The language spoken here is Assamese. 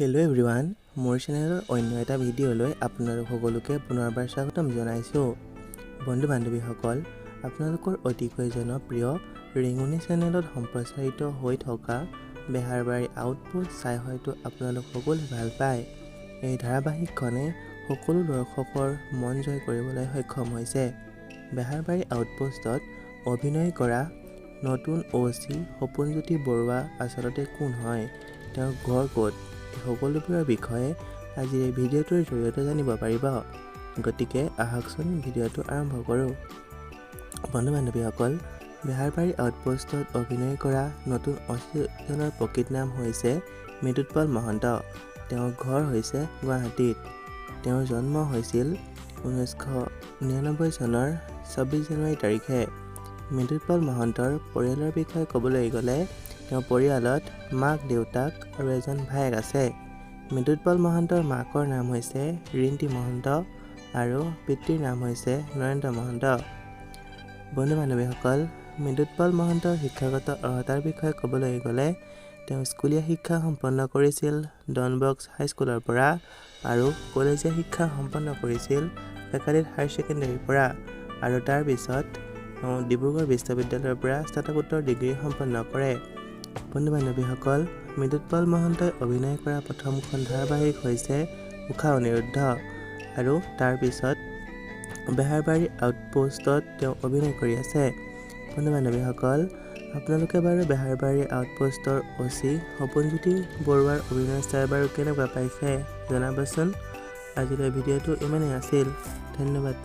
হেল্ল' এভৰিৱান, মোৰ চেনেলৰ অন্য এটা ভিডিঅ'লৈ আপোনালোক সকলোকে পুনৰবাৰ স্বাগতম জনাইছোঁ। বন্ধু বান্ধৱীসকল, আপোনালোকৰ অতিকৈ জনপ্ৰিয় ৰেংগনি চেনেলত সম্প্ৰচাৰিত হৈ থকা বেহাৰবাৰী আউটপোষ্ট চাই হয়তো আপোনালোক সকলোৱে ভাল পায়। এই ধাৰাবাহিকখনে সকলো দৰ্শকৰ মন জয় কৰিবলৈ সক্ষম হৈছে। বেহাৰবাৰী আউটপোষ্টত অভিনয় কৰা নতুন OC সপোনজ্যোতি বৰুৱা আচলতে কোন হয়, তেওঁৰ ঘৰ ক'ত, এই সকলোবোৰৰ বিষয়ে আজিৰ এই ভিডিঅ'টোৰ জৰিয়তে জানিব পাৰিব। গতিকে আহকচোন ভিডিঅ'টো আৰম্ভ কৰোঁ। বন্ধু বান্ধৱীসকল, বেহাৰবাৰী আউটপোষ্টত অভিনয় কৰা নতুন OCজনৰ প্ৰকৃত নাম হৈছে মৃদুৎপল মহন্ত। তেওঁৰ ঘৰ হৈছে গুৱাহাটীত। তেওঁৰ জন্ম হৈছিল 1999 চনৰ 26 জানুৱাৰী তাৰিখে। মৃদুৎপল মহন্তৰ পৰিয়ালৰ বিষয়ে ক'বলৈ গ'লে তেওঁৰ পৰিয়ালত মাক, দেউতাক আৰু এজন ভায়েক আছে। মৃদুৎপল মহন্তৰ মাকৰ নাম হৈছে ৰিণ্টি মহন্ত আৰু পিতৃৰ নাম হৈছে নৰেন্দ্ৰ মহন্ত। বন্ধু বান্ধৱীসকল, মৃদুৎপল মহন্তৰ শিক্ষাগত অৰ্হতাৰ বিষয়ে ক'বলৈ গ'লে তেওঁ স্কুলীয়া শিক্ষা সম্পন্ন কৰিছিল ডনবস্ক হাইস্কুলৰ পৰা আৰু কলেজীয়া শিক্ষা সম্পন্ন কৰিছিল ফেকাল্টি হায়াৰ ছেকেণ্ডেৰীৰ পৰা আৰু তাৰ পিছত ডিব্ৰুগড় বিশ্ববিদ্যালয়ৰ পৰা স্নাতকোত্তৰ ডিগ্ৰী সম্পন্ন কৰে। বন্ধু বান্ধৱীসকল, মৃদুৎপল মহন্তই অভিনয় কৰা প্ৰথমখন ধাৰাবাহিক হৈছে ঊষা অনিৰুদ্ধ আৰু তাৰ পিছত বেহাৰবাৰী আউটপোষ্টত তেওঁ অভিনয় কৰি আছে। বন্ধু বান্ধৱীসকল, আপোনালোকে বাৰু বেহাৰবাৰী আউটপোষ্টৰ OC সপোনজ্যোতি বৰুৱাৰ অভিনয় চাই বাৰু কেনেকুৱা পাইছে জনাবচোন। আজিলৈ ভিডিঅ'টো ইমানেই আছিল। ধন্যবাদ।